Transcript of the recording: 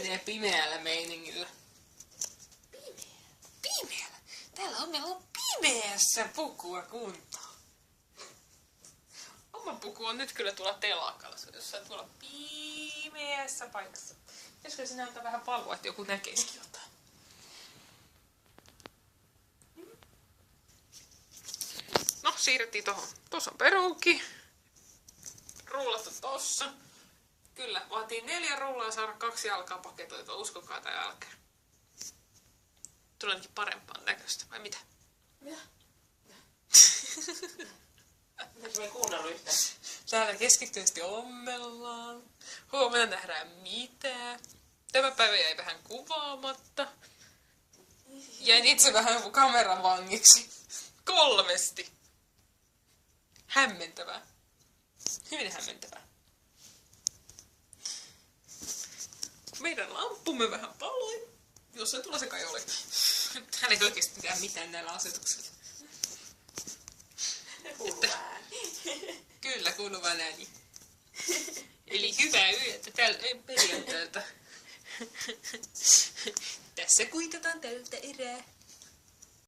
menee pimeällä meiningillä. Pimeällä? Meillä on pimeässä pukua kuntoon. Oma puku on nyt kyllä tuolla telakalla, se on jossain tuolla pimeässä paikassa. Pitäisikö se näyttää vähän valoa, että joku näkeisikin jotain? No, siirrettiin tohon. Tuossa on peruukki. Rullattu tossa. Kyllä, vaatii 4 rullaa saada 2 jalkaa paketoitua, uskokaa tai älkää. Tulee ainakin parempaan näköistä, vai mitä? Mitä? Mitä me kuunnellut yhtään? Täällä keskittyvästi ommellaan. Huomenna nähdään mitä. Tämä päivä jäi vähän kuvaamatta. Jäin itse vähän kameran vangiksi. 3. Hämmentävää. Hyvin hämmentävää. Meidän lamppumme vähän paloi. Jossain tuolla se kai oli. Hän ei oikeesti tehdä mitään näillä asetuksilla. Kyllä, kuuluu vaan ääni. Eli hyvää yötä tällä perjantailta. Tässä kuitataan tältä erää.